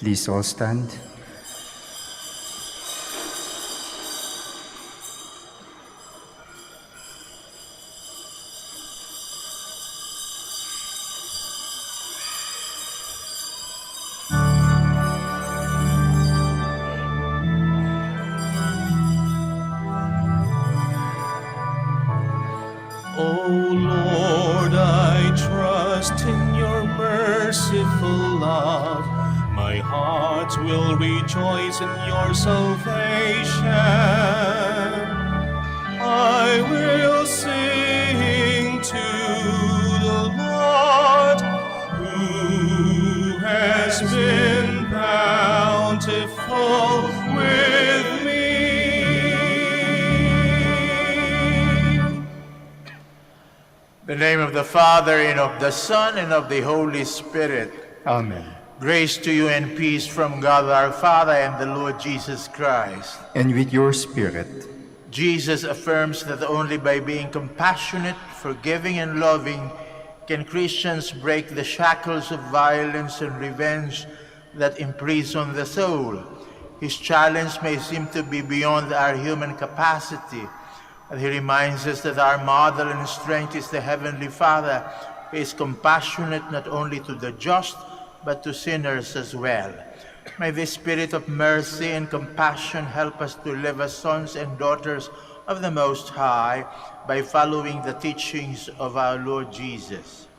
Please all stand. O Lord, I trust in your merciful love. My heart will rejoice in your salvation. I will sing to the Lord, who has been bountiful with me. In the name of the Father, and of the Son, and of the Holy Spirit. Amen. Grace to you and peace from God our Father and the Lord Jesus Christ. And with your spirit. Jesus affirms that only by being compassionate, forgiving, and loving can Christians break the shackles of violence and revenge that imprison the soul. His challenge may seem to be beyond our human capacity, and he reminds us that our model and strength is the Heavenly Father, who is compassionate not only to the just, but to sinners as well. May the spirit of mercy and compassion help us to live as sons and daughters of the Most High by following the teachings of our Lord Jesus.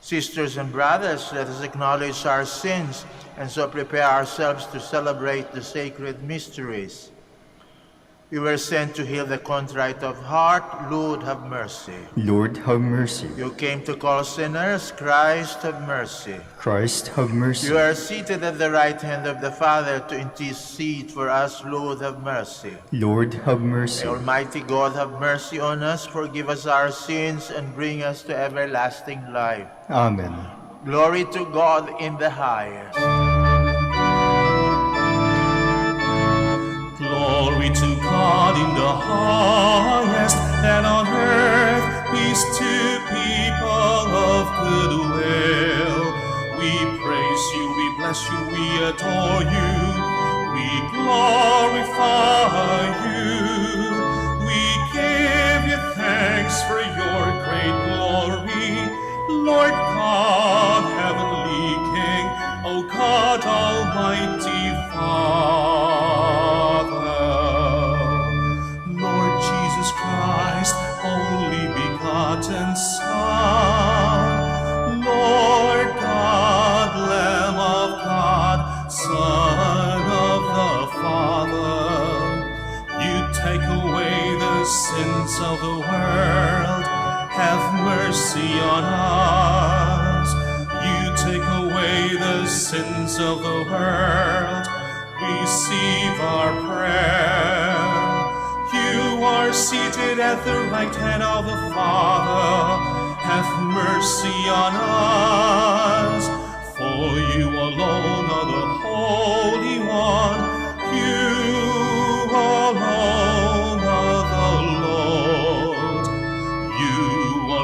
Sisters and brothers, let us acknowledge our sins and so prepare ourselves to celebrate the sacred mysteries. You were sent to heal the contrite of heart. Lord, have mercy. Lord, have mercy. You came to call sinners. Christ, have mercy. Christ, have mercy. You are seated at the right hand of the Father to intercede for us. Lord, have mercy. Lord, have mercy. May Almighty God have mercy on us, forgive us our sins, and bring us to everlasting life. Amen. Glory to God in the highest. Glory to God in the highest, and on earth peace to people of good will. We praise you, we bless you, we adore you, we glorify you. We give you thanks for your great glory, Lord God, heavenly King, O God, almighty Father. Only begotten Son, Lord God, Lamb of God, Son of the Father, you take away the sins of the world, have mercy on us. You take away the sins of the world, receive our prayer. You are seated at the right hand of the Father. Have mercy on us. For you alone are the Holy One. You alone are the Lord. You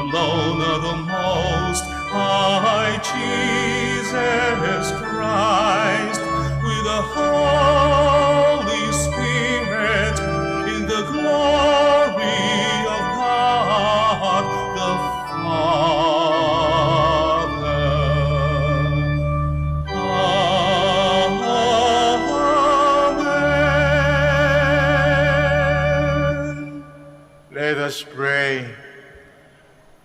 alone are the Most High Jesus Christ, with the Holy Spirit, the glory of God the Father. Amen. Let us pray.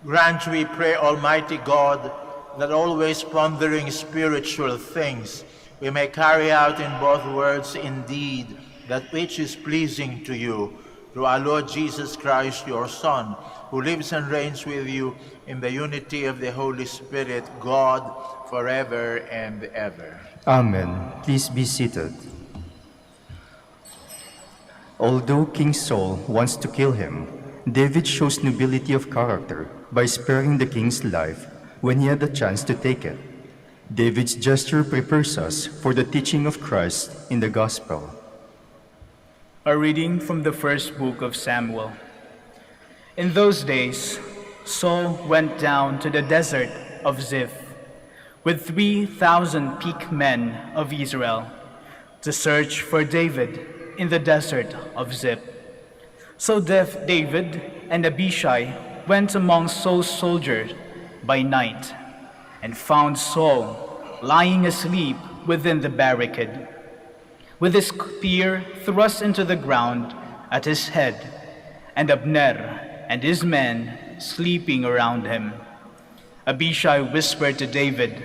Grant, we pray, Almighty God, that always pondering spiritual things, we may carry out in both words and deed that which is pleasing to you, through our Lord Jesus Christ, your Son, who lives and reigns with you in the unity of the Holy Spirit, God, forever and ever. Amen. Please be seated. Although King Saul wants to kill him, David shows nobility of character by sparing the king's life when he had the chance to take it. David's gesture prepares us for the teaching of Christ in the Gospel. A reading from the first book of Samuel. In those days, Saul went down to the desert of Ziph, with 3,000 picked men of Israel to search for David in the desert of Ziph. So David and Abishai went among Saul's soldiers by night and found Saul lying asleep within the barricade, with his spear thrust into the ground at his head, and Abner and his men sleeping around him. Abishai whispered to David,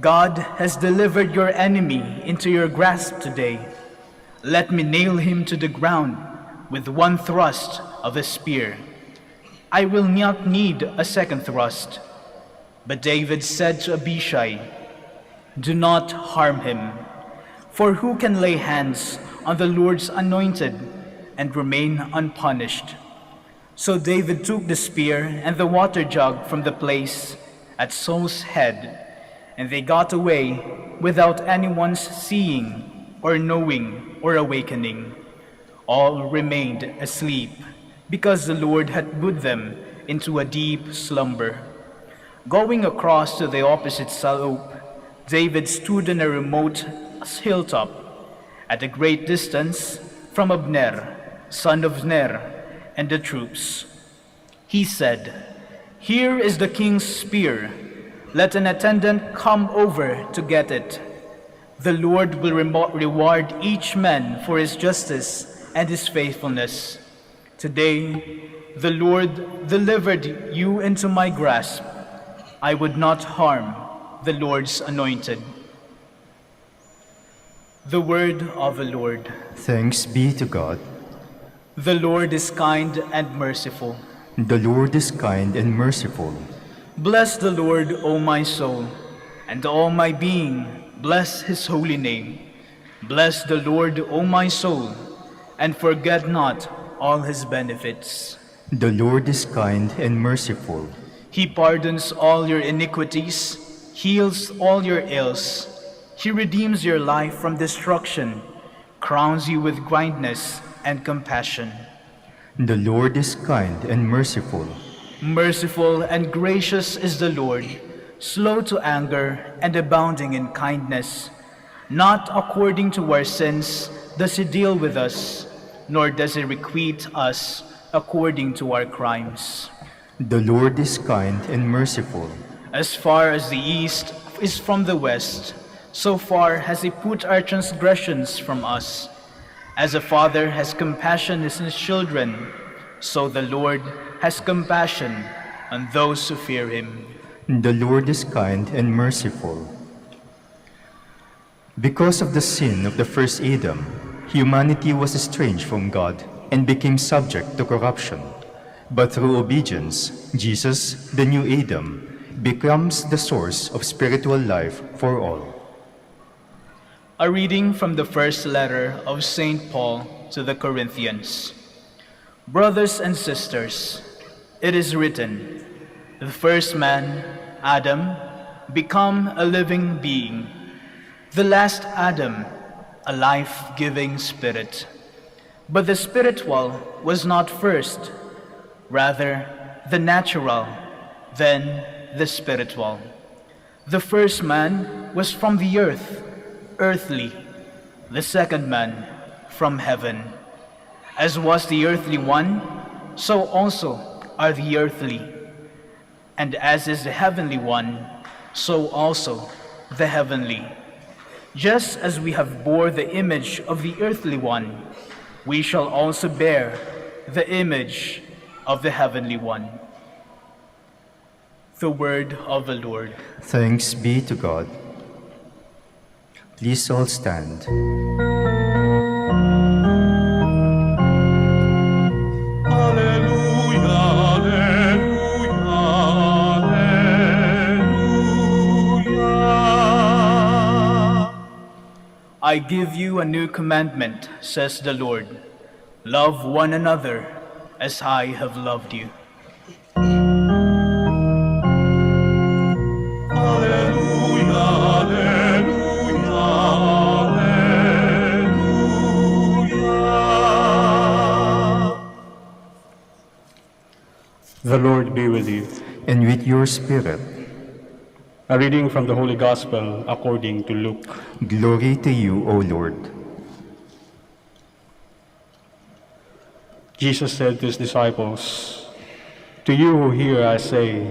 "God has delivered your enemy into your grasp today. Let me nail him to the ground with one thrust of the spear. I will not need a second thrust." But David said to Abishai, "Do not harm him, for who can lay hands on the Lord's anointed and remain unpunished?" So David took the spear and the water jug from the place at Saul's head, and they got away without anyone's seeing or knowing or awakening. All remained asleep, because the Lord had put them into a deep slumber. Going across to the opposite slope, David stood on a remote hilltop, at a great distance from Abner, son of Ner, and the troops. He said, "Here is the king's spear. Let an attendant come over to get it. The Lord will reward each man for his justice and his faithfulness. Today, the Lord delivered you into my grasp. I would not harm the Lord's anointed." The word of the Lord. Thanks be to God. The Lord is kind and merciful. The Lord is kind and merciful. Bless the Lord, O my soul, and all my being, bless his holy name. Bless the Lord, O my soul, and forget not all his benefits. The Lord is kind and merciful. He pardons all your iniquities, heals all your ills. He redeems your life from destruction, crowns you with kindness and compassion. The Lord is kind and merciful. Merciful and gracious is the Lord, slow to anger and abounding in kindness. Not according to our sins does he deal with us, nor does he requite us according to our crimes. The Lord is kind and merciful. As far as the east is from the west, so far has he put our transgressions from us. As a father has compassion on his children, so the Lord has compassion on those who fear him. The Lord is kind and merciful. Because of the sin of the first Adam, humanity was estranged from God and became subject to corruption. But through obedience, Jesus, the new Adam, becomes the source of spiritual life for all. A reading from the first letter of St. Paul to the Corinthians. Brothers and sisters, it is written, the first man, Adam, became a living being. The last Adam, a life-giving spirit. But the spiritual was not first, rather the natural, then the spiritual. The first man was from the earth, earthly, the second man from heaven. As was the earthly one, so also are the earthly. And as is the heavenly one, so also the heavenly. Just as we have bore the image of the earthly one, we shall also bear the image of the heavenly one. The word of the Lord. Thanks be to God. Please all stand. Alleluia, alleluia, alleluia. I give you a new commandment, says the Lord. Love one another as I have loved you. Alleluia, alleluia, alleluia. The Lord be with you. And with your spirit. A reading from the Holy Gospel according to Luke. Glory to you, O Lord. Jesus said to his disciples, "To you who hear I say,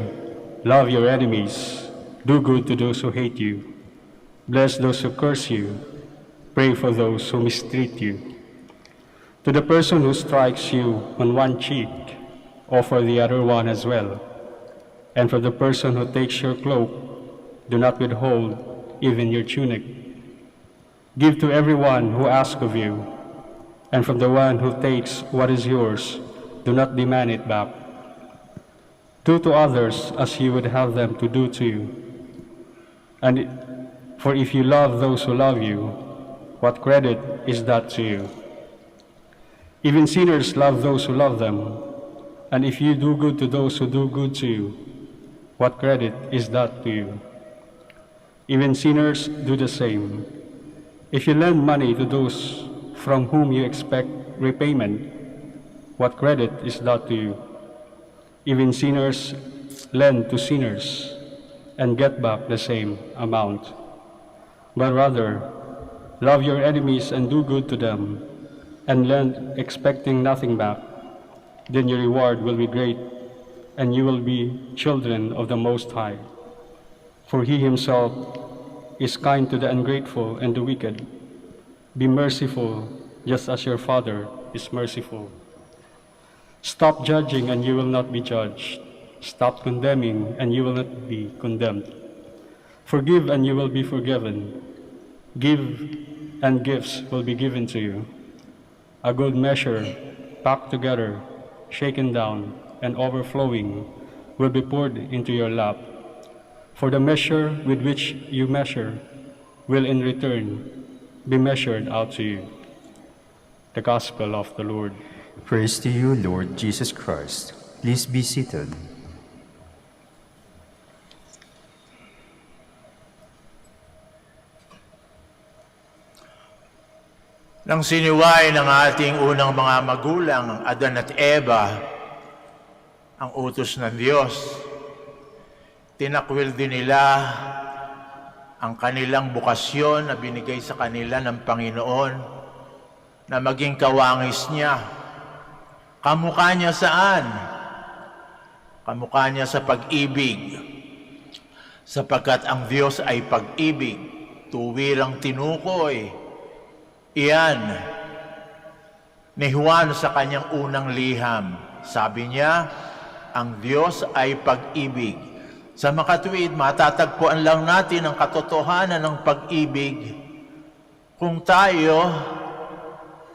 love your enemies, do good to those who hate you, bless those who curse you, pray for those who mistreat you. To the person who strikes you on one cheek, offer the other one as well. And for the person who takes your cloak, do not withhold even your tunic. Give to everyone who asks of you, and from the one who takes what is yours, do not demand it back. Do to others as you would have them to do to you. For if you love those who love you, what credit is that to you? Even sinners love those who love them. And if you do good to those who do good to you, what credit is that to you? Even sinners do the same. If you lend money to those from whom you expect repayment, what credit is that to you? Even sinners lend to sinners and get back the same amount. But rather, love your enemies and do good to them, and lend expecting nothing back. Then your reward will be great, and you will be children of the Most High. For he himself is kind to the ungrateful and the wicked. Be merciful, just as your Father is merciful. Stop judging, and you will not be judged. Stop condemning, and you will not be condemned. Forgive, and you will be forgiven. Give, and gifts will be given to you. A good measure, packed together, shaken down, and overflowing, will be poured into your lap. For the measure with which you measure will in return be measured out to you." The Gospel of the Lord. Praise to you, Lord Jesus Christ. Please be seated. Nang siniway ng ating unang mga magulang, Adan at Eva, ang utos ng Diyos, tinakwil din nila ang kanilang bukasyon na binigay sa kanila ng Panginoon na maging kawangis niya. Kamukha niya saan? Kamukha niya sa pag-ibig. Sapagkat ang Diyos ay pag-ibig, tuwirang tinukoy. Iyan ni Juan sa kanyang unang liham. Sabi niya, ang Diyos ay pag-ibig. Sa makatuwid, matatagpuan lang natin ang katotohanan ng pag-ibig kung tayo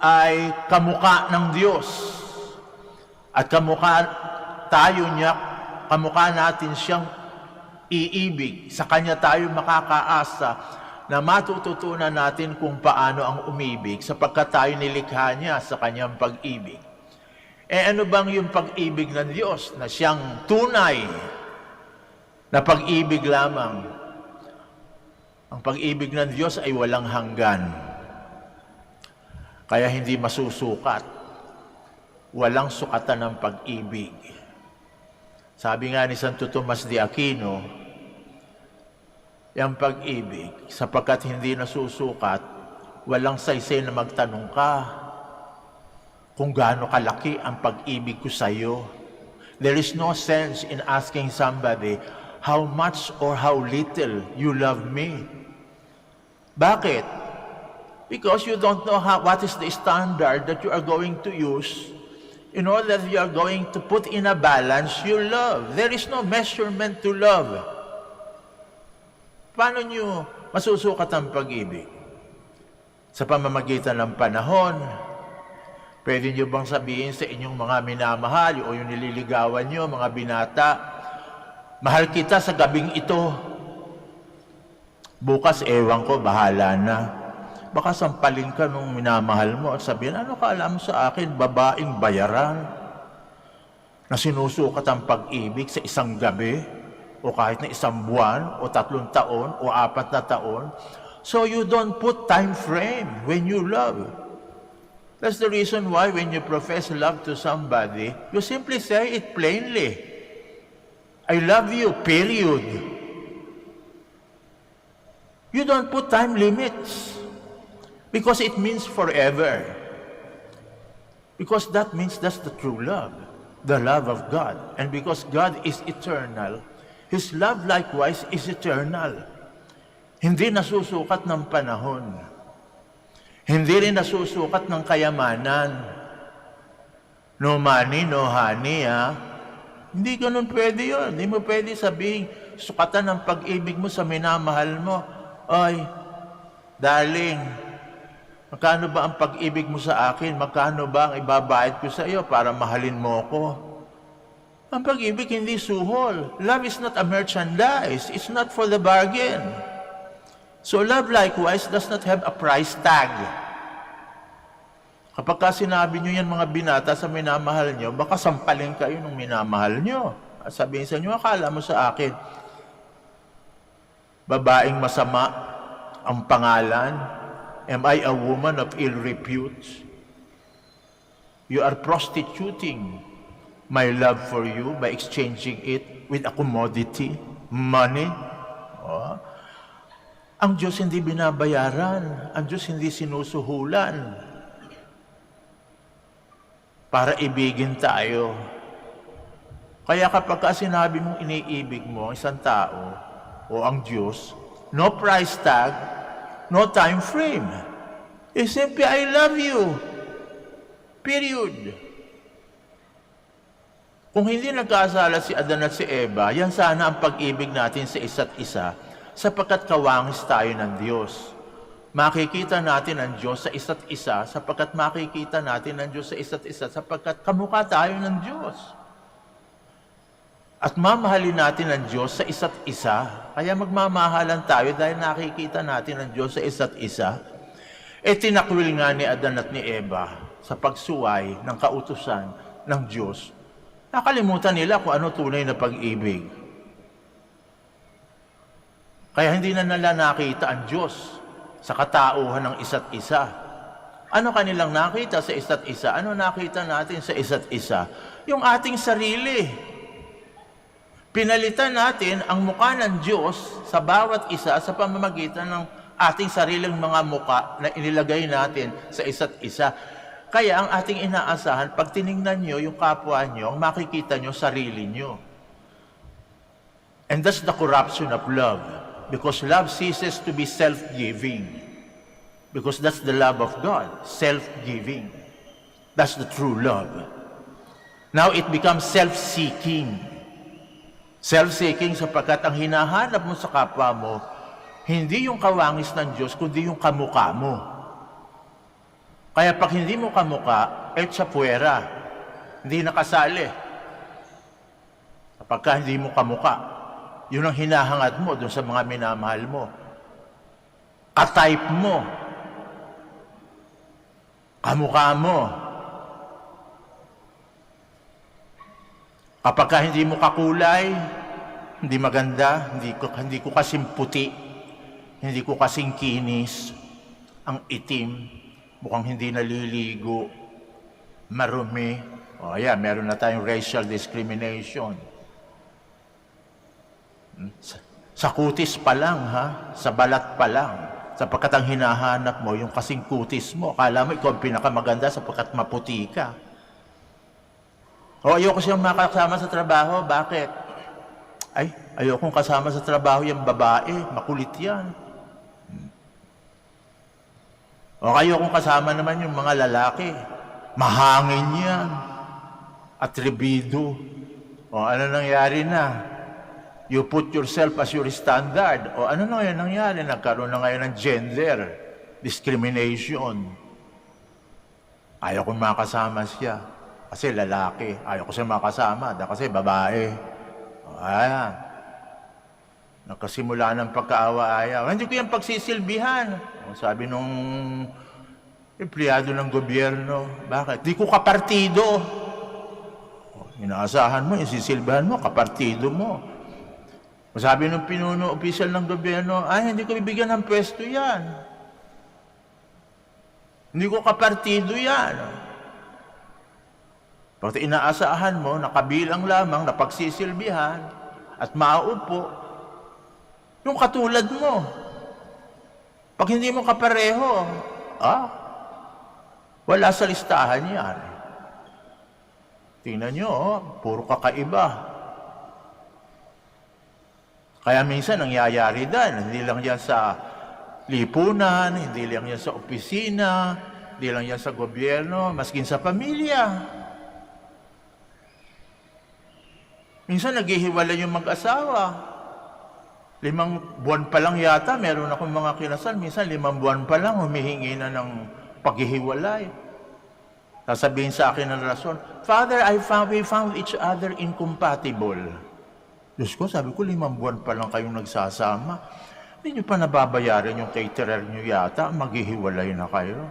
ay kamukha ng Diyos. At kamukha natin siyang iibig. Sa Kanya tayo makakaasa na matututunan natin kung paano ang umibig sapagkat tayo nilikha niya sa Kanyang pag-ibig. Ano bang yung pag-ibig ng Diyos na siyang tunay na pag-ibig lamang? Ang pag-ibig ng Diyos ay walang hanggan. Kaya hindi masusukat. Walang sukatan ng pag-ibig. Sabi nga ni Santo Tomas de Aquino, yung pag-ibig, sapagkat hindi nasusukat, walang saysay na magtanong ka kung gaano kalaki ang pag-ibig ko sa iyo. There is no sense in asking somebody how much or how little you love me. Bakit? Because you don't know what is the standard that you are going to use in order that you are going to put in a balance your love. There is no measurement to love. Paano nyo masusukat ang pag-ibig? Sa pamamagitan ng panahon, pwede nyo bang sabihin sa inyong mga minamahal o yung nililigawan nyo, mga binata, mahal kita sa gabing ito. Bukas, ewan ko, bahala na. Baka sampalin ka nung minamahal mo at sabihin, ano ka alam sa akin, babaeng bayaran na sinusukat ang pag-ibig sa isang gabi o kahit na isang buwan o 3 taon o 4 na taon. So you don't put time frame when you love. That's the reason why when you profess love to somebody, you simply say it plainly. I love you, period. You don't put time limits because it means forever. Because that means that's the true love, the love of God. And because God is eternal, His love likewise is eternal. Hindi nasusukat ng panahon. Hindi rin nasusukat ng kayamanan. No money, no honey, ha? Hindi ganun pwede yun. Hindi mo pwede sabihin, sukatan ng pag-ibig mo sa minamahal mo. Ay, darling, magkano ba ang pag-ibig mo sa akin? Magkano ba ang ibabayad ko sa iyo para mahalin mo ko? Ang pag-ibig hindi suhol. Love is not a merchandise. It's not for the bargain. So love likewise does not have a price tag. Kapag ka sinabi nyo yan mga binata sa minamahal nyo, baka sampalin kayo ng minamahal nyo. At sabihin sa inyo, akala mo sa akin, babaeng masama ang pangalan? Am I a woman of ill repute? You are prostituting my love for you by exchanging it with a commodity, money. Oh. Ang Diyos hindi binabayaran. Ang Diyos hindi sinusuhulan para ibigin tayo. Kaya kapag sinabi mong iniibig mo ang isang tao o ang Diyos, no price tag, no time frame. It's simply, I love you. Period. Kung hindi nagkasala si Adan at si Eva, yan sana ang pag-ibig natin sa isa't isa, sapagkat kawangis tayo ng Diyos. Makikita natin ang Diyos sa isa't isa, sapagkat makikita natin ang Diyos sa isa't isa, sapagkat kamukha tayo ng Diyos. At mamahalin natin ang Diyos sa isa't isa, kaya magmamahalan tayo dahil nakikita natin ang Diyos sa isa't isa. Tinakwil nga ni Adan at ni Eva sa pagsuway ng kautusan ng Diyos. Nakalimutan nila kung ano tunay na pag-ibig. Kaya hindi na nila nakita ang Diyos sa katauhan ng isa't isa. Ano kanilang nakita sa isa't isa? Ano nakita natin sa isa't isa? Yung ating sarili. Pinalitan natin ang mukha ng Diyos sa bawat isa sa pamamagitan ng ating sariling mga mukha na inilagay natin sa isa't isa. Kaya ang ating inaasahan, pag tinignan nyo yung kapwa nyo, makikita nyo sarili nyo. And that's the corruption of love. Because love ceases to be self-giving. Because that's the love of God, self-giving. That's the true love. Now it becomes self-seeking. Self-seeking sapagkat ang hinahanap mo sa kapwa mo, hindi yung kawangis ng Diyos, kundi yung kamukha mo. Kaya pag hindi mo kamukha, sa puwera, hindi nakasali. Kapag hindi mo kamukha, yun ang hinahangad mo doon sa mga minamahal mo. Ka-type mo. Kamukha mo. Kapag hindi mo kakulay, hindi maganda, hindi ko kasing puti, hindi ko kasing kinis, ang itim, mukhang hindi naliligo, marumi. O ayan, meron na tayong racial discrimination. Sa kutis pa lang, ha? Sa balat pa lang. Sapagkat ang hinahanap mo, yung kasing kutis mo. Akala mo ikaw ang pinakamaganda sapagkat maputi ka. O ayoko siyang makasama sa trabaho. Bakit? Ay, ayokong kasama sa trabaho yung babae. Makulit yan. O ayokong kasama naman yung mga lalaki. Mahangin yan. Atrebido. O ano nangyari na? You put yourself as your standard. O ano na ngayon nangyari? Nagkaroon na ngayon ng gender discrimination. Ayaw kong makasama siya. Kasi lalaki. Ayaw ko siya makasama. Kasi babae. O ayan. Nakasimula ng pagkaawa-ayaw. Hindi ko yung pagsisilbihan. O, sabi nung empleyado ng gobyerno, bakit? Di ko kapartido. O, inaasahan mo, isisilbihan mo, kapartido mo. Sabi ng pinuno, opisyal ng gobyerno, ay, hindi ko bibigyan ng pwesto yan. Hindi ko kapartido yan. Pagka inaasahan mo, nakabilang lamang na pagsisilbihan at maupo, yung katulad mo. Pag hindi mo kapareho, wala sa listahan yan. Tingnan nyo, puro kakaiba. Kaya minsan nangyayari din, hindi lang yan sa lipunan, hindi lang yan sa opisina, hindi lang yan sa gobyerno, maskin sa pamilya. Minsan naghihiwalay yung mag-asawa. 5 buwan pa lang yata, meron akong mga kinasal, minsan 5 buwan pa lang, humihingi na ng paghihiwalay. Sasabihin sa akin ng rason, Father, we found each other incompatible. Diyos ko, sabi ko, 5 buwan pa lang kayong nagsasama. Hindi nyo pa nababayaran yung caterer nyo yata, maghihiwalay na kayo.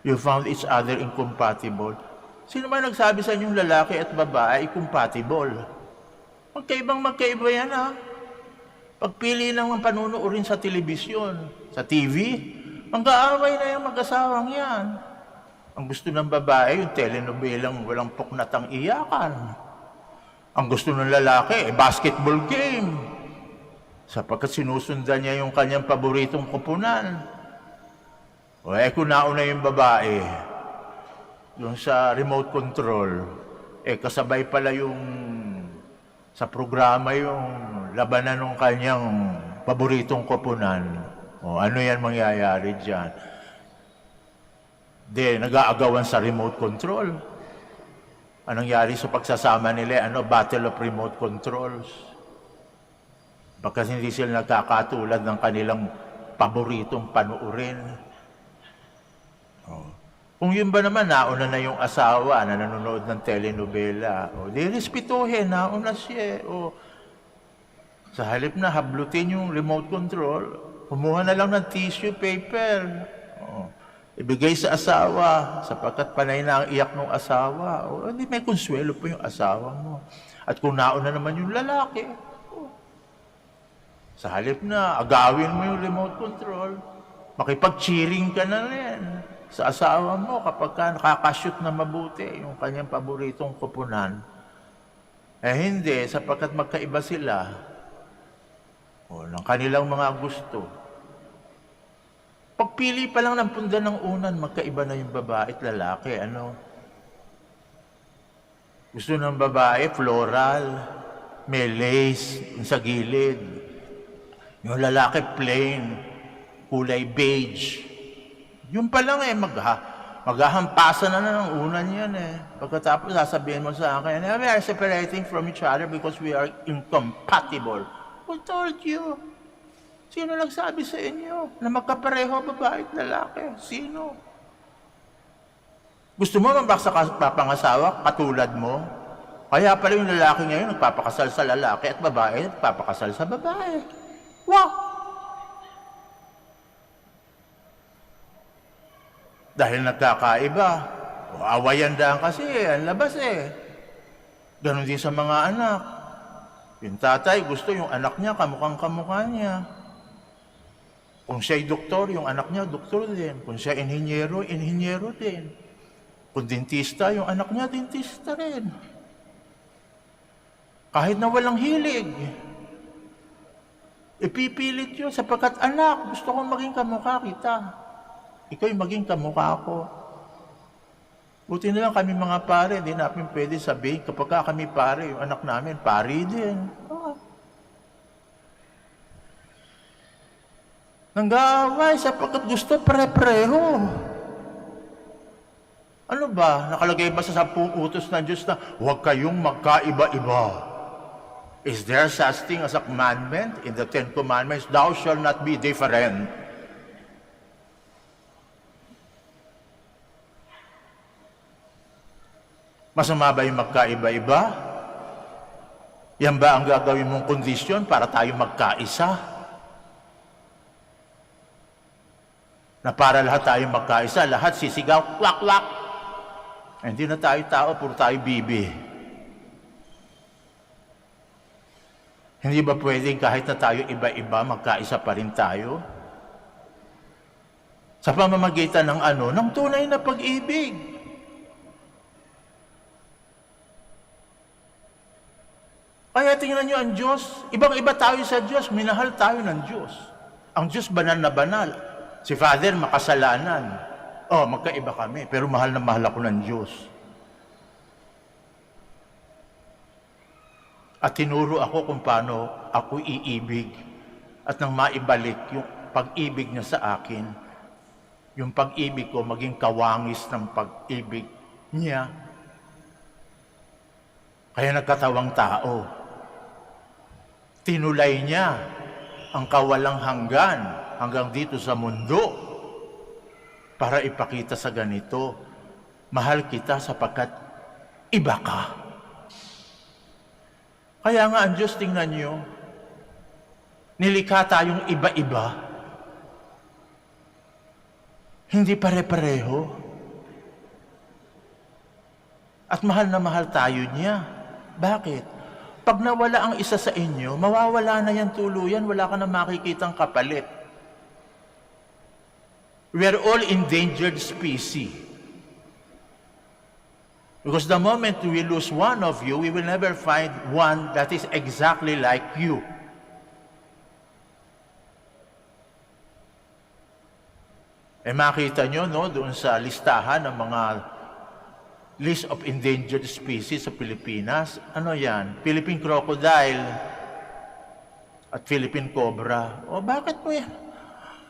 You found each other incompatible. Sino man nagsabi sa inyong lalaki at babae, compatible? Magkaiba yan, ha? Pagpili lang ng panunuorin sa telebisyon, sa TV, mag-aaway na yung mag-asawang yan. Ang gusto ng babae, yung telenobelang walang puknatang iyakan. Ang gusto ng lalaki, basketball game. Sapagkat sinusundan niya yung kanyang paboritong kupunan. Kung nauna yung babae, yung sa remote control, kasabay pala yung sa programa yung labanan ng kanyang paboritong koponan. Ano yan mangyayari dyan? Nag-aagawan sa remote control. Anong nangyari sa pagsasama nila? Battle of remote controls. Baka hindi sila nagkakatulad ng kanilang paboritong panuurin. Kung yun ba naman, nauna na yung asawa na nanonood ng telenovela, di respetuhin, nauna siya. Sa halip na hablutin yung remote control, kumuha na lang ng tissue paper. Ibigay sa asawa, sapagkat panay na ang iyak ng asawa. Hindi may konsuelo po yung asawa mo. At kung nauna naman yung lalaki, sa halip na agawin mo yung remote control, makipag-cheering ka na rin sa asawa mo kapag nakakashoot na mabuti yung kanyang paboritong kupunan. Hindi, sapagkat magkaiba sila ng kanilang mga gusto. Pagpili pa lang ng punda ng unan, magkaiba na yung babae at lalaki. Gusto ng babae, floral, may lace sa gilid. Yung lalaki, plain, kulay beige. Yun pa lang maghahampasan na ng unan yan Pagkatapos sasabihin mo sa akin, we are separating from each other because we are incompatible. Who told you? Sino nagsabi sa inyo na magkapareho babae at lalaki? Sino? Gusto mo papangasawa katulad mo? Kaya pala yung lalaki ngayon nagpapakasal sa lalaki at babae nagpapakasal sa babae. Wow! Dahil nagkakaiba. Awayan daan kasi, ang labas Ganon din sa mga anak. Yung tatay, gusto yung anak niya, kamukhang-kamukha niya. Kung siya'y doktor, yung anak niya, doktor din. Kung siya inhinyero, inhinyero din. Kung dentista, yung anak niya, dentista rin. Kahit na walang hilig. Ipipilit yun sapagkat anak, gusto kong maging kamukha kita. Ikaw yung maging kamukha ko. Buti na lang kami mga pare, hindi namin pwede sabihin, kapag kami pare, yung anak namin, pare din. Nang-aaway sapagkat gusto pare-pareho. Ano ba? Nakalagay ba sa 10 utos ng Diyos na huwag kayong magkaiba-iba? Is there such thing as a commandment in the 10 Commandments? Thou shalt not be different. Masama ba yung magkaiba-iba? Yan ba ang gagawin mong kondisyon para tayo magkaisa? Na para lahat tayo magkaisa, lahat sisigaw, kwak-kwak. Hindi na tayo tao, puro tayo bibi. Hindi ba pwedeng kahit na tayo iba-iba, magkaisa pa rin tayo? Sa pamamagitan ng ng tunay na pag-ibig. Kaya tingnan nyo ang Diyos, ibang-iba tayo sa Diyos, minahal tayo ng Diyos. Ang Diyos banal na banal. Si Father, makasalanan. Oh, magkaiba kami, pero mahal na mahal ako ng Diyos. At tinuro ako kung paano ako iibig at nang maibalik yung pag-ibig niya sa akin, yung pag-ibig ko maging kawangis ng pag-ibig niya. Kaya nagkatawang tao. Tinulay niya ang kawalang hanggang dito sa mundo para ipakita sa ganito, mahal kita sapagkat iba ka. Kaya nga ang Diyos, tingnan niyo, nilikha tayong iba-iba. Hindi pare-pareho. At mahal na mahal tayo niya. Bakit? Pag nawala ang isa sa inyo, mawawala na yan tuluyan, wala ka na makikitang kapalit. We are all endangered species. Because the moment we lose one of you, we will never find one that is exactly like you. Makita nyo, no, doon sa listahan ng mga list of endangered species sa Pilipinas, ano yan? Philippine crocodile at Philippine cobra. O bakit mo yan?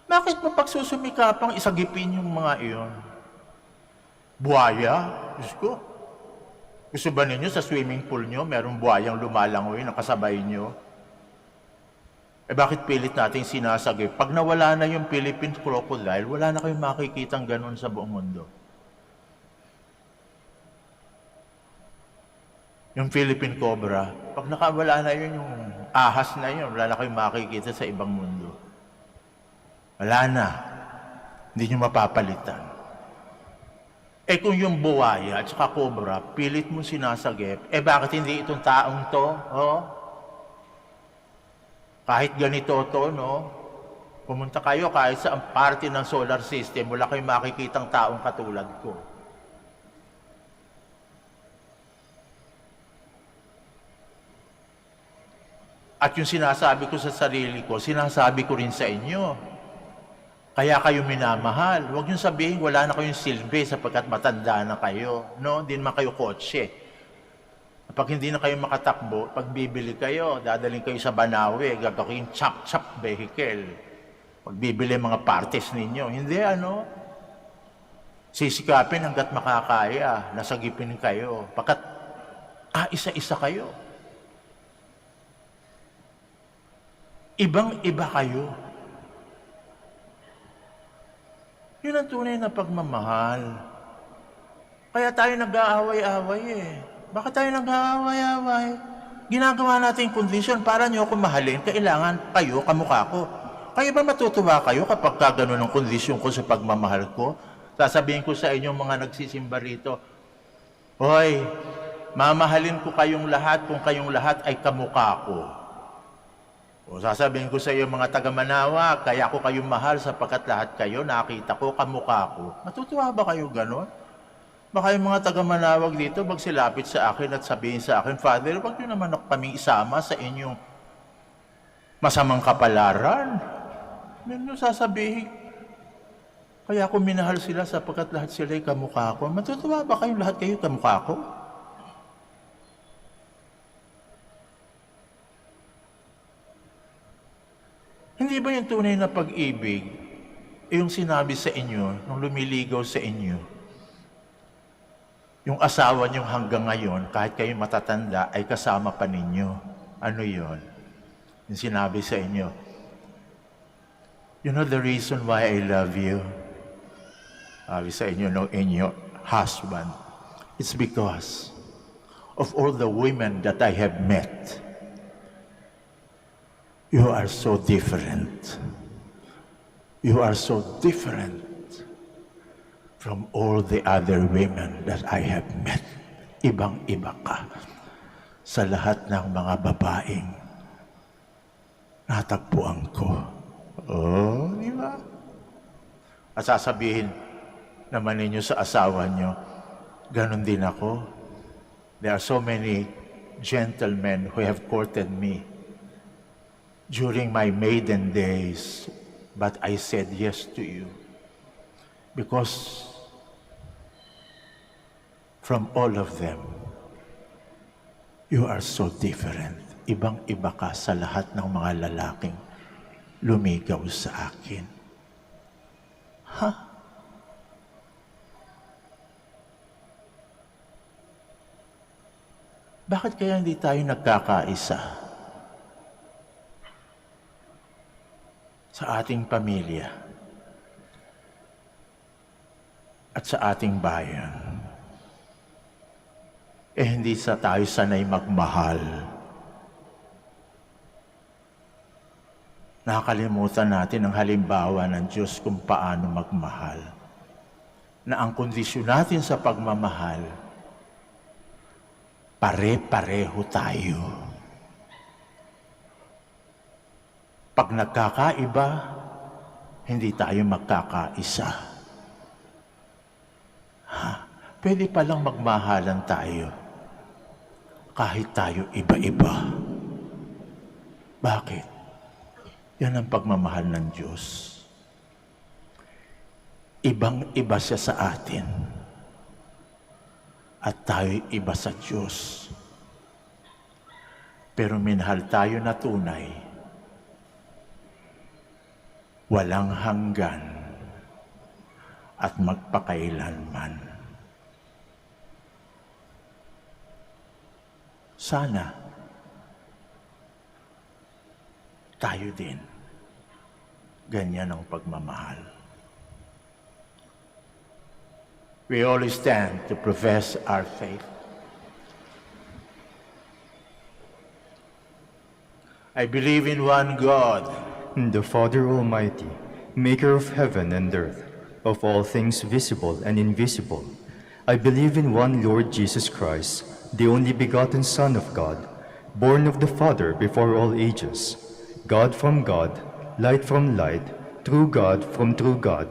Bakit mo pagsusumikapang isagipin yung mga iyon? Buhaya? Diyos ko. Gusto ba ninyo sa swimming pool nyo, merong buhayang lumalangoy na kasabay nyo? Bakit pilit natin sinasagip? Pag nawala na yung Philippine crocodile, wala na kayong makikitang ganun sa buong mundo. Yung Philippine cobra, pag nakawala na yun, yung ahas na yun, wala na kayong makikita sa ibang mundo. Wala na. Hindi nyo mapapalitan. Kung yung buwaya at saka cobra, pilit mo sinasagip, bakit hindi itong taong to? Oh? Kahit ganito to, no? Pumunta kayo kahit sa parte ng solar system, wala kayong makikitang taong katulad ko. At yung sinasabi ko sa sarili ko, sinasabi ko rin sa inyo. Kaya kayo minamahal. Huwag niyong sabihin, wala na kayong silbi sapagkat matanda na kayo. No? Hindi naman kayo kotse. Kapag hindi na kayo makatakbo, pag bibili kayo, dadaling kayo sa Manaoag, gagawin chop-chop vehicle. Pag bibili mga parties ninyo. Hindi, ano? Sisikapin hanggat makakaya. Nasagipin kayo. Pagkat, isa-isa kayo. Ibang-iba kayo. Yun ang tunay na pagmamahal. Kaya tayo nag-aaway-aaway eh. Bakit tayo nag-aaway-aaway? Ginagawa natin kondisyon para niyo ako mahalin, kailangan kayo, kamukha ko. Kaya ba matutuwa kayo kapag gano'n ang kondisyon ko sa pagmamahal ko? Sasabihin ko sa inyo mga nagsisimba rito, hoy, mamahalin ko kayong lahat kung kayong lahat ay kamukha ko. O sasabihin ko sa iyo mga taga Manaoag, kaya ako kayong mahal sapagkat lahat kayo nakita ko, kamukha ko. Matutuwa ba kayo ganon? Baka yung mga taga Manaoag dito magsilapit sa akin at sabihin sa akin, Father, wag niyo naman kaming isama sa inyong masamang kapalaran. Meron sasabihin, kaya ako minahal sila sapagkat lahat sila ay kamukha ko. Matutuwa ba kayong lahat kayo kamukha ko? Hindi ba yung tunay na pag-ibig, yung sinabi sa inyo, nung lumiligaw sa inyo, yung asawa niyong hanggang ngayon, kahit kayo matatanda, ay kasama pa ninyo. Ano yon? Yung sinabi sa inyo, you know the reason why I love you? Sabi sa inyo, no, in your husband. It's because of all the women that I have met. You are so different. You are so different from all the other women that I have met. Ibang-iba ka sa lahat ng mga babaeng natagpuan ko. Oh, di ba? At sasabihin naman ninyo sa asawa nyo, ganun din ako. There are so many gentlemen who have courted me during my maiden days, but I said yes to you because from all of them, you are so different. Ibang-iba ka sa lahat ng mga lalaking lumigaw sa akin. Ha? Bakit kaya hindi tayo nagkakaisa sa ating pamilya at sa ating bayan? Hindi tayo sanay magmahal. Nakakalimutan natin ang halimbawa ng Diyos kung paano magmahal. Na ang kondisyon natin sa pagmamahal, pare-pareho tayo. Pag nagkakaiba, hindi tayo magkakaisa. Pwede palang magmahalan tayo kahit tayo iba-iba. Bakit? Yan ang pagmamahal ng Diyos. Ibang-iba siya sa atin. At tayo'y iba sa Diyos. Pero minahal tayo na tunay. Walang hanggan at magpakailanman. Sana tayo din ganyan ang pagmamahal. We all stand to profess our faith. I believe in one God, The Father Almighty, maker of heaven and earth, of all things visible and invisible. I believe in one Lord Jesus Christ, the only begotten Son of God, born of the Father before all ages, God from God, light from light, true God from true God,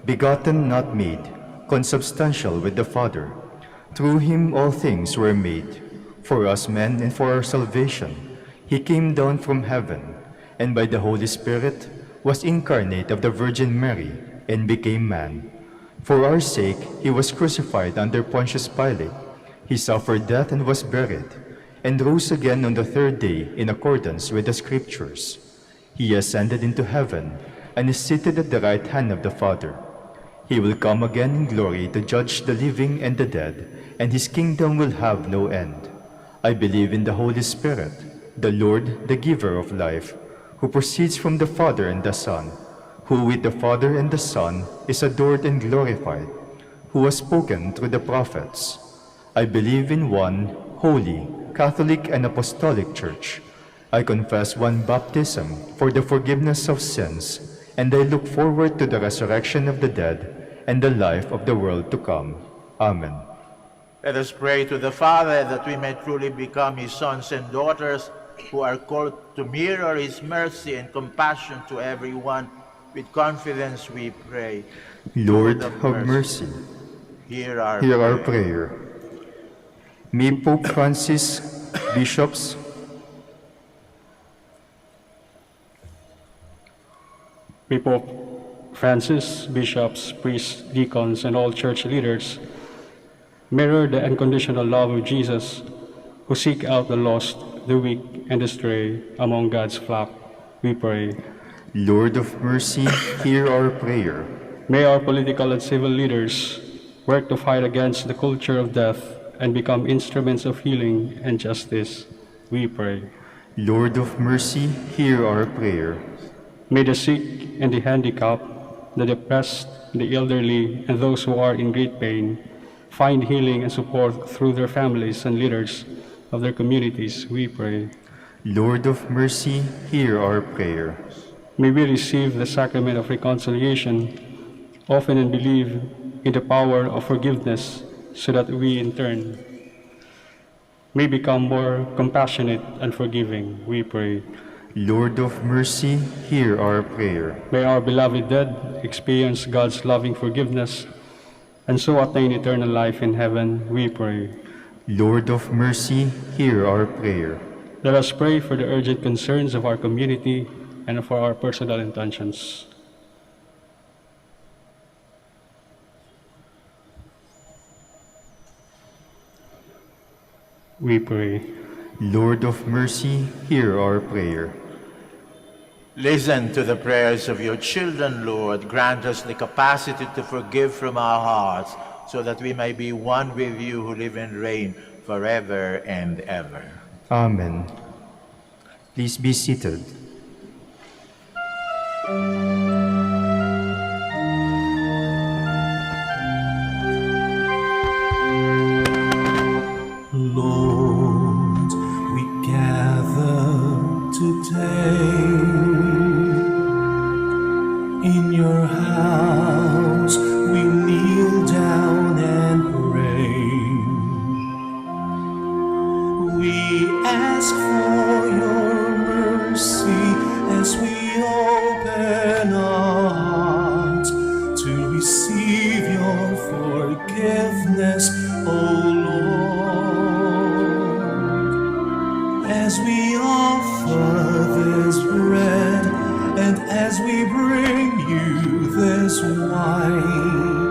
begotten not made, consubstantial with the Father. Through him all things were made. For us men and for our salvation, he came down from heaven, and by the Holy Spirit was incarnate of the Virgin Mary, and became man. For our sake he was crucified under Pontius Pilate. He suffered death and was buried, and rose again on the third day in accordance with the Scriptures. He ascended into heaven, and is seated at the right hand of the Father. He will come again in glory to judge the living and the dead, and his kingdom will have no end. I believe in the Holy Spirit, the Lord, the giver of life, who proceeds from the Father and the Son, who with the Father and the Son is adored and glorified, who has spoken through the prophets. I believe in one holy, Catholic and Apostolic Church. I confess one baptism for the forgiveness of sins, and I look forward to the resurrection of the dead and the life of the world to come. Amen. let us pray to the Father that we may truly become his sons and daughters who are called to mirror his mercy and compassion to everyone. With confidence we pray. Lord, have mercy. Hear our prayer. May Pope Francis, bishops, May Pope Francis, bishops, priests, deacons, and all church leaders mirror the unconditional love of Jesus, who seek out the lost, the weak, and the stray among God's flock, we pray. Lord of mercy, hear our prayer. May our political and civil leaders work to fight against the culture of death and become instruments of healing and justice, we pray. Lord of mercy, hear our prayer. May the sick and the handicapped, the depressed, the elderly, and those who are in great pain find healing and support through their families and leaders of their communities, we pray. Lord of mercy, hear our prayer. May we receive the sacrament of reconciliation, often and believe in the power of forgiveness, so that we in turn may become more compassionate and forgiving, we pray. Lord of mercy, hear our prayer. May our beloved dead experience God's loving forgiveness and so attain eternal life in heaven, we pray. Lord of mercy, hear our prayer. Let us pray for the urgent concerns of our community and for our personal intentions. We pray. Lord of mercy, hear our prayer. Listen to the prayers of your children, Lord. Grant us the capacity to forgive from our hearts, so that we may be one with you who live and reign forever and ever. Amen. Please be seated. Lord, we gather today in your house. We kneel down and pray. We ask for your mercy as we open our hearts to receive your forgiveness, O Lord. As we offer this bread and as we bring you this wine,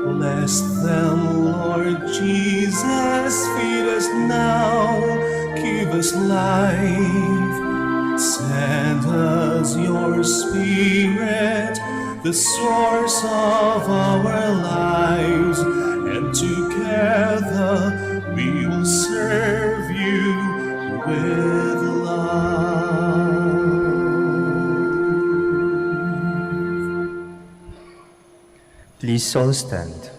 bless them, Lord Jesus. Feed us now, give us life. Send us your Spirit, the source of our lives, and together we will serve you with love. Please all stand.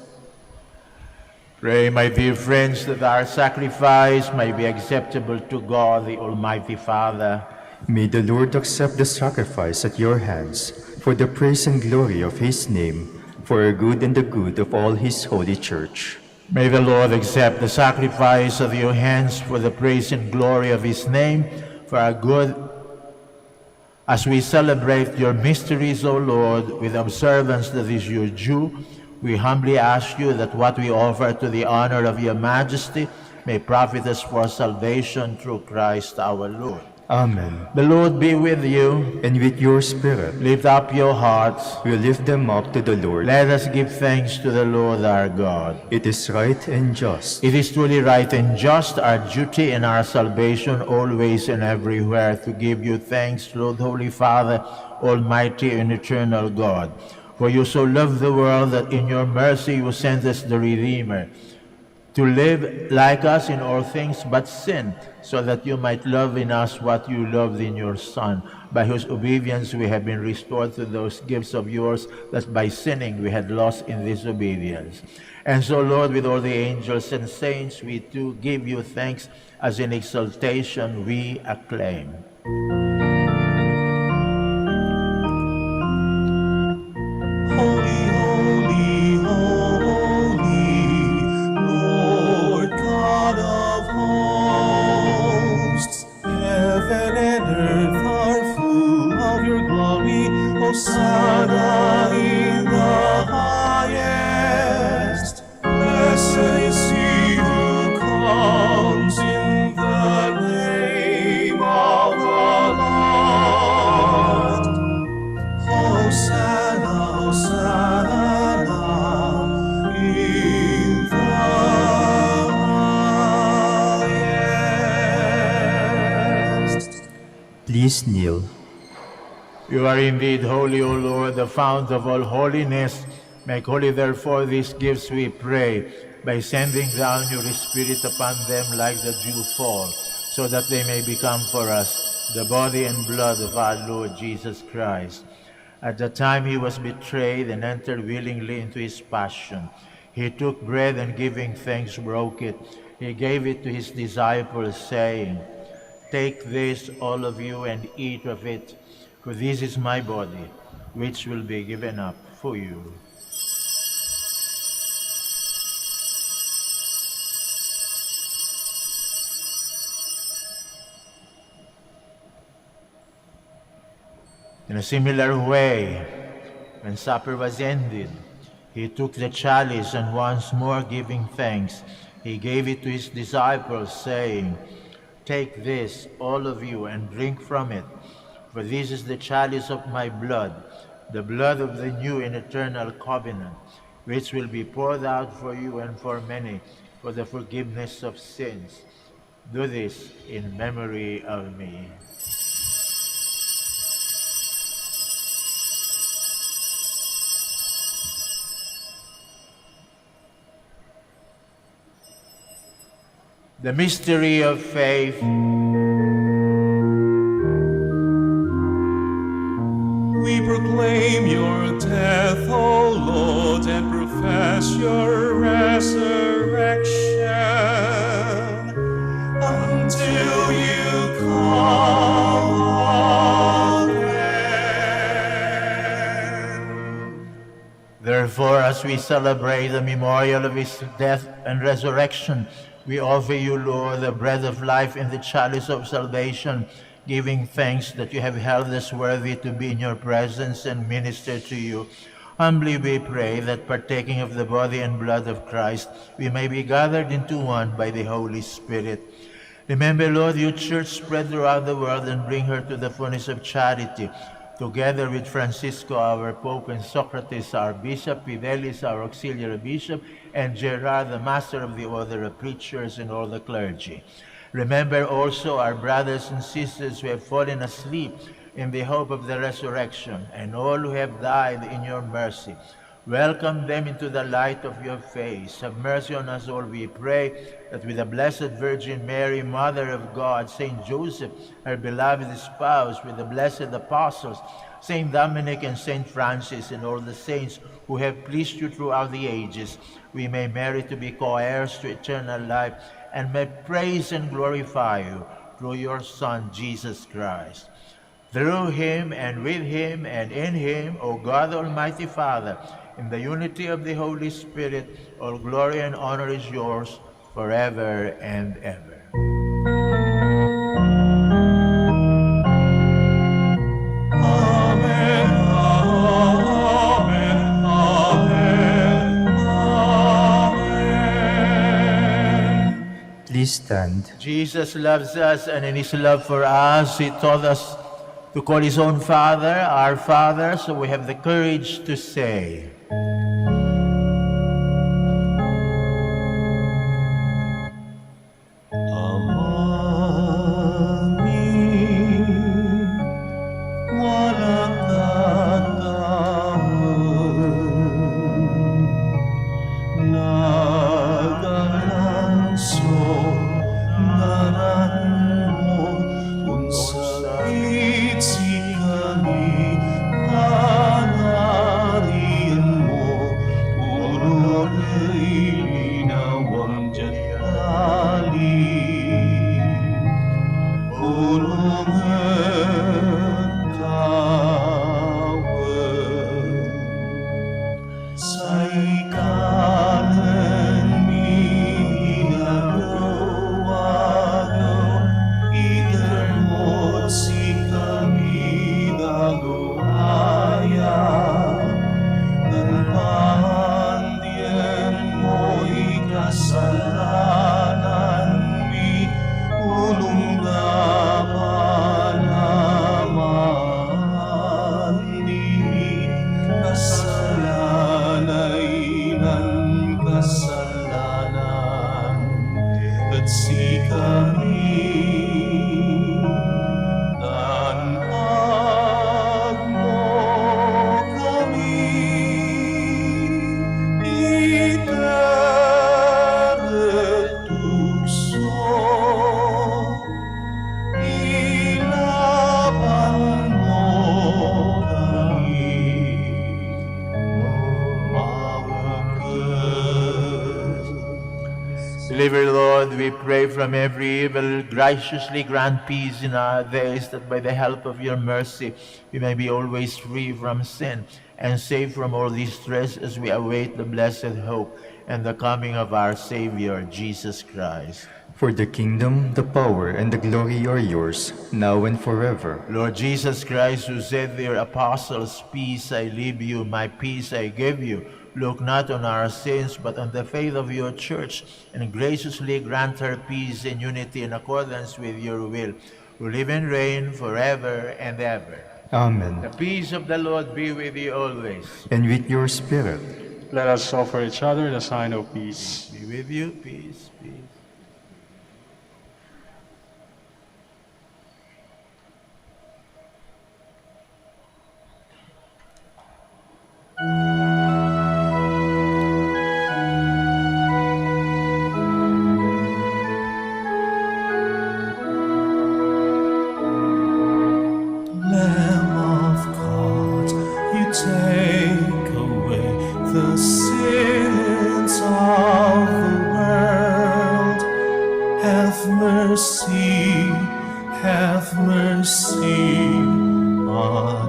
Pray, my dear friends, that our sacrifice may be acceptable to God, the Almighty Father. May the Lord accept the sacrifice at your hands for the praise and glory of his name, for our good and the good of all his holy church. May the Lord accept the sacrifice at your hands for the praise and glory of his name, for our good, as we celebrate your mysteries, O Lord, with observance that is your due. We humbly ask you that what we offer to the honor of your majesty may profit us for salvation through Christ our Lord. Amen. The Lord be with you. And with your spirit, Lift up your hearts. we lift them up to the Lord. Let us give thanks to the Lord our God. It is right and just. It is truly right and just, our duty and our salvation, always and everywhere, to give you thanks, Lord, Holy Father, Almighty and eternal God. For you so loved the world that in your mercy you sent us the Redeemer, to live like us in all things but sin, so that you might love in us what you loved in your Son, by whose obedience we have been restored to those gifts of yours that by sinning we had lost in disobedience. And so, Lord, with all the angels and saints, we too give you thanks, as in exaltation we acclaim. Holy, holy, holy, Lord God of hosts. Heaven and earth are full of your glory. Hosanna in the highest. Blessed is he who comes in the name of the Lord. Hosanna, Hosanna in the highest. Please kneel. You are indeed holy, O Lord, the fount of all holiness. Make holy, therefore, these gifts, we pray, by sending down your Spirit upon them like the dew fall, so that they may become for us the body and blood of our Lord Jesus Christ. At the time he was betrayed and entered willingly into his passion, he took bread and giving thanks broke it. He gave it to his disciples, saying, "Take this, all of you, and eat of it, for this is my body, which will be given up for you." In a similar way, when supper was ended, he took the chalice, and once more giving thanks, he gave it to his disciples, saying, "Take this, all of you, and drink from it, for this is the chalice of my blood, the blood of the new and eternal covenant, which will be poured out for you and for many for the forgiveness of sins. Do this in memory of me. The mystery of faith. We proclaim your death, O Lord, and profess your resurrection until you come again. Therefore, as we celebrate the memorial of his death and resurrection, we offer you, Lord, the bread of life and the chalice of salvation, giving thanks that you have held us worthy to be in your presence and minister to you. Humbly we pray that, partaking of the body and blood of Christ, we may be gathered into one by the Holy Spirit. Remember, Lord, your church spread throughout the world and bring her to the fullness of charity. Together with Francisco, our Pope, and Socrates, our Bishop, Fidelis, our Auxiliary Bishop, and Gerard, the Master of the Order of Preachers, and all the clergy. Remember also our brothers and sisters who have fallen asleep in the hope of the resurrection, and all who have died in your mercy. Welcome them into the light of your face. Have mercy on us all, we pray, that with the Blessed Virgin Mary, Mother of God, Saint Joseph, her beloved spouse, with the blessed apostles, Saint Dominic and Saint Francis, and all the saints who have pleased you throughout the ages, we may merit to be co-heirs to eternal life, and may praise and glorify you through your Son, Jesus Christ. Through him, and with him, and in him, O God, Almighty Father, in the unity of the Holy Spirit, all glory and honor is yours forever and ever. Amen, amen, amen, amen. Please stand. Jesus loves us, and in his love for us, he taught us to call his own Father, our Father, so we have the courage to say, Deliver, Lord, we pray, from every evil. Graciously grant peace in our days, that by the help of your mercy we may be always free from sin and safe from all distress, as we await the blessed hope and the coming of our Savior, Jesus Christ. For the kingdom, the power, and the glory are yours, now and forever. Lord Jesus Christ, who said to your apostles, "Peace I leave you, my peace I give you," look not on our sins, but on the faith of your church, and graciously grant her peace and unity in accordance with your will, who live and reign forever and ever. Amen. The peace of the Lord be with you always. And with your spirit. Let us offer each other the sign of peace. Be with you, peace, peace. the sins of the world. Have mercy, have mercy on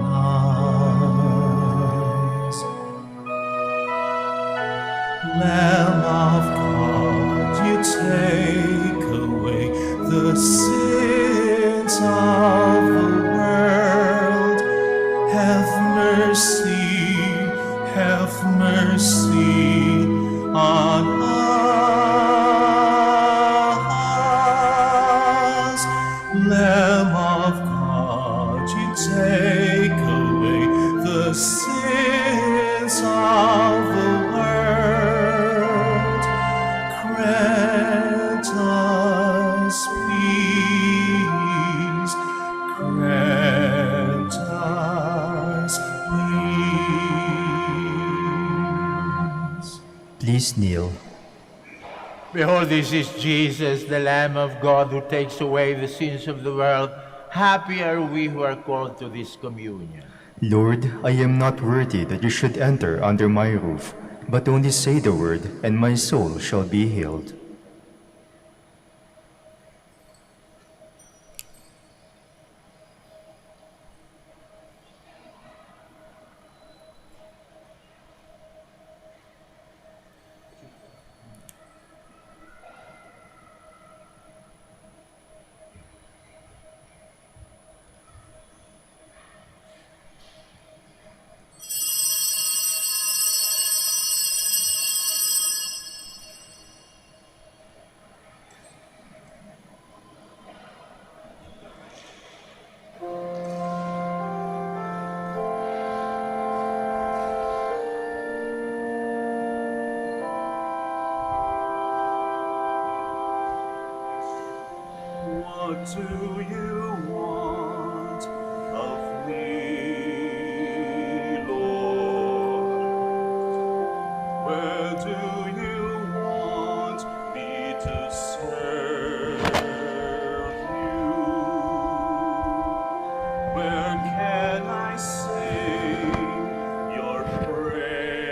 us. Lamb of God, you take away the sins of the world. Have mercy, have mercy on us. Lamb of God, you take away the sins of the world. Grant us peace, grant us peace. Please kneel. Behold, this is Jesus, the Lamb of God, who takes away the sins of the world. Happy are we who are called to this communion. Lord, I am not worthy that you should enter under my roof, but only say the word, and my soul shall be healed. What do you want of me, Lord? Where do you want me to serve you? Where can I sing your praises?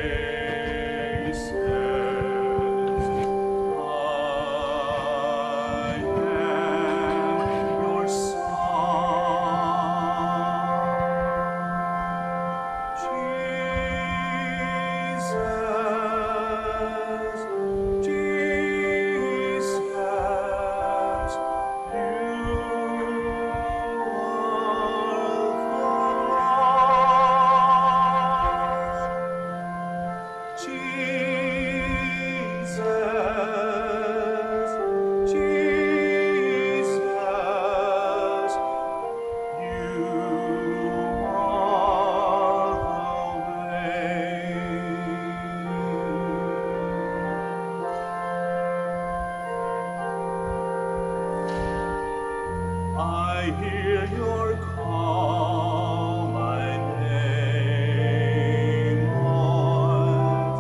I hear your call, my name, Lord,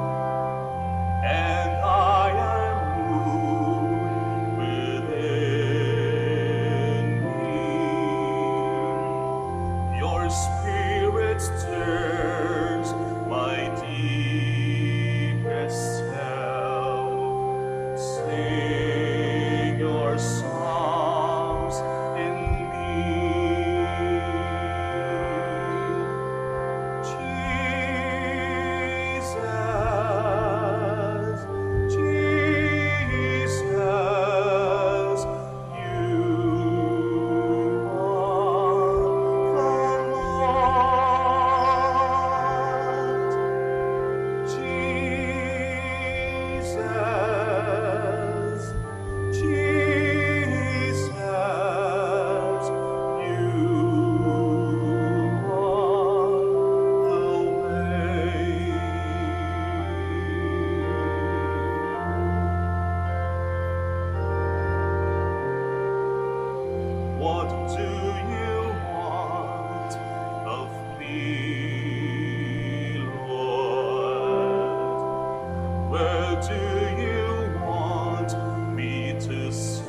and I am moved within me. Your spirit stirs my deepest self. Sing your songs in me. Jesus, Jesus, you are the Lord. Jesus, Jesus, you are the way. What do you want of me, Lord? Where do you want me to serve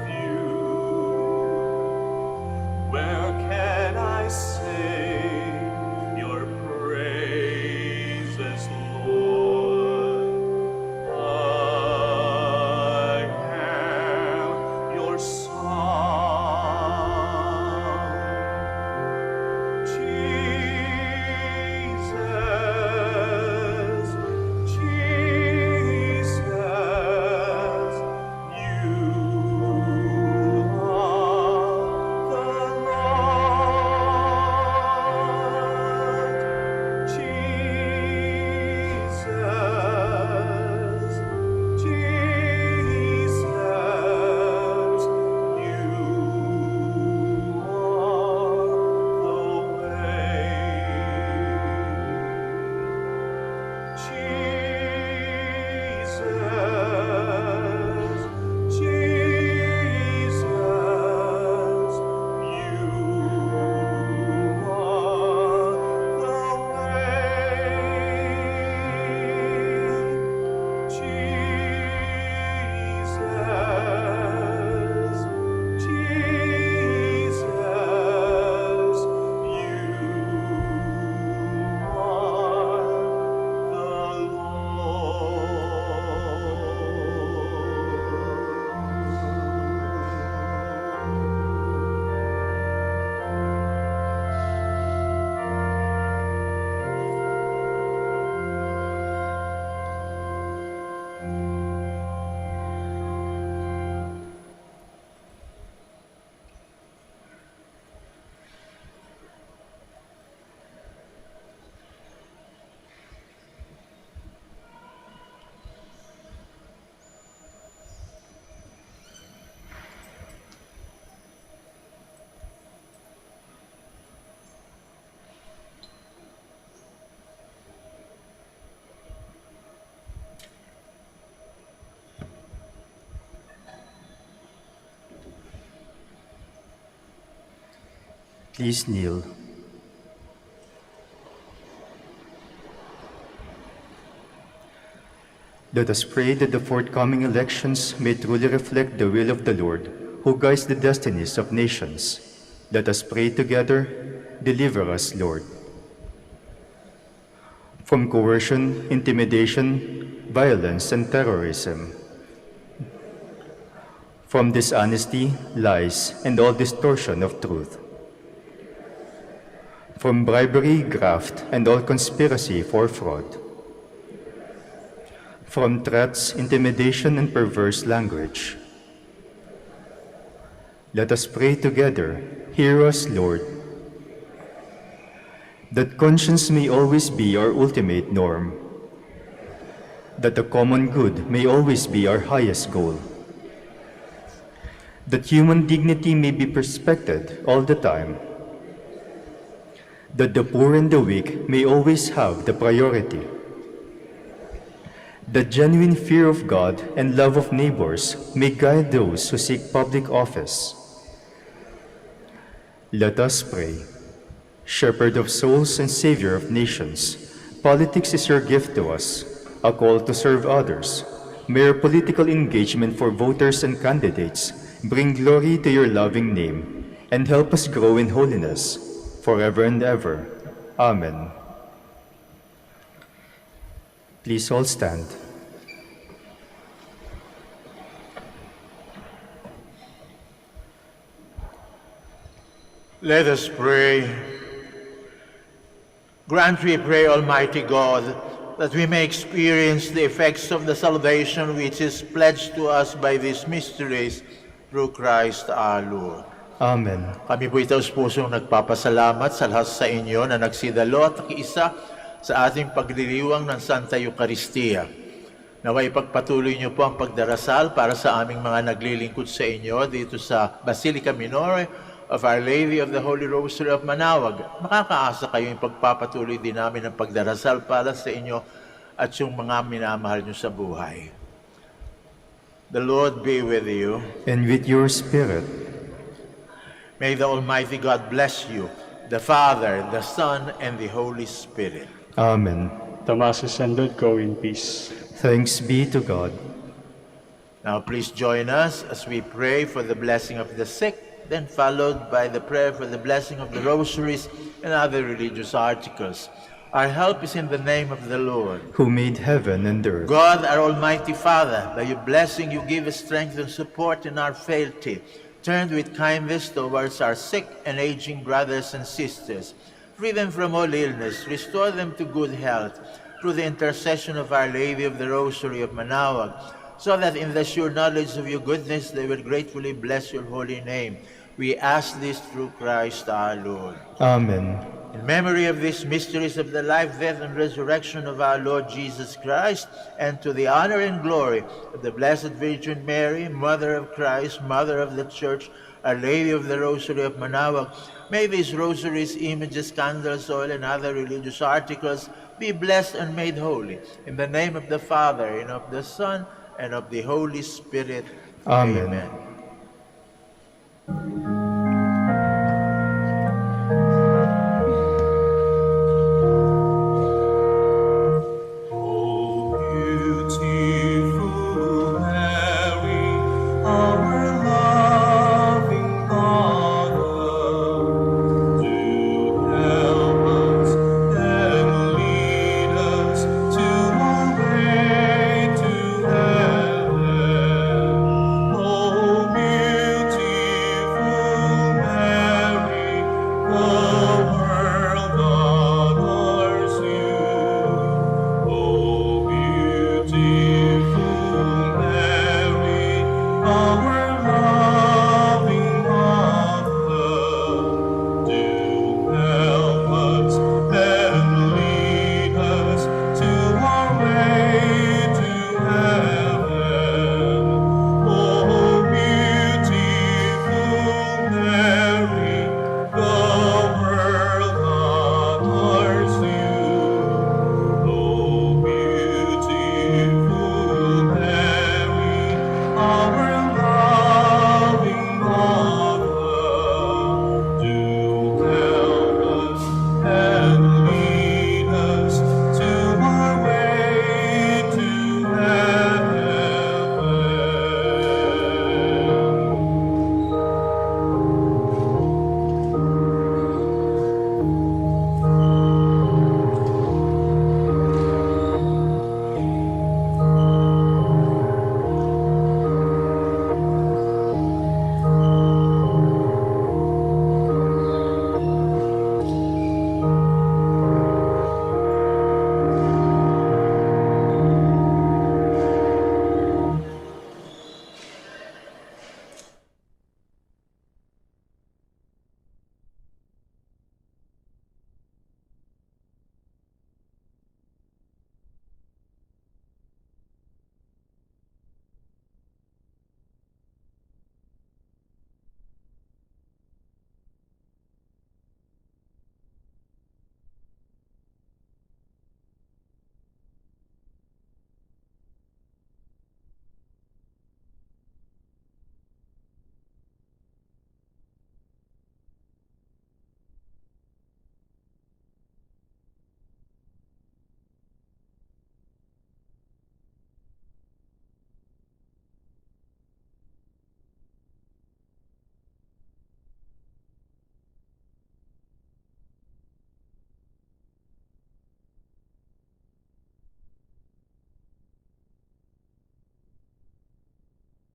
you? Where can I sing your praises? Please kneel. Let us pray that the forthcoming elections may truly reflect the will of the Lord, who guides the destinies of nations. Let us pray together. Deliver us, Lord. From coercion, intimidation, violence, and terrorism. From dishonesty, lies, and all distortion of truth. From bribery, graft, and all conspiracy for fraud. From threats, intimidation, and perverse language. Let us pray together. Hear us, Lord. That conscience may always be our ultimate norm. That the common good may always be our highest goal. That human dignity may be respected all the time. That the poor and the weak may always have the priority. That genuine fear of God and love of neighbors may guide those who seek public office. Let us pray. Shepherd of souls and Savior of nations, politics is your gift to us, a call to serve others. May your political engagement for voters and candidates bring glory to your loving name and help us grow in holiness forever and ever. Amen. Please all stand. Let us pray. Grant, we pray, Almighty God, that we may experience the effects of the salvation which is pledged to us by these mysteries through Christ our Lord. Amen. Kami po itaos pusong nagpapasalamat sa lahat sa inyo na nagsidalo at nakiisa sa ating pagliliwang ng Santa Eucharistia. Naway pagpatuloy niyo po ang pagdarasal para sa aming mga naglilingkod sa inyo dito sa Basilica Minore of Our Lady of the Holy Rosary of Manaoag. Makakaasa kayo yung pagpapatuloy din namin ng pagdarasal para sa inyo at yung mga minamahal niyo sa buhay. The Lord be with you. And with your spirit. May the Almighty God bless you, the Father, the Son, and the Holy Spirit. Amen. The Mass is ended. Go in peace. Thanks be to God. Now please join us as we pray for the blessing of the sick, then followed by the prayer for the blessing of the rosaries and other religious articles. Our help is in the name of the Lord, Who made heaven and earth. God, our Almighty Father. By your blessing you give us strength and support in our frailty, turned with kindness towards our sick and aging brothers and sisters. Free them from all illness, restore them to good health, through the intercession of Our Lady of the Rosary of Manaoag, so that in the sure knowledge of your goodness they will gratefully bless your holy name. We ask this through Christ our Lord. Amen. In memory of these mysteries of the life, death, and resurrection of our Lord Jesus Christ, and to the honor and glory of the Blessed Virgin Mary, Mother of Christ, Mother of the Church, Our Lady of the Rosary of Manaoag, may these rosaries, images, candles, oil, and other religious articles be blessed and made holy. In the name of the Father, and of the Son, and of the Holy Spirit. Amen. Amen.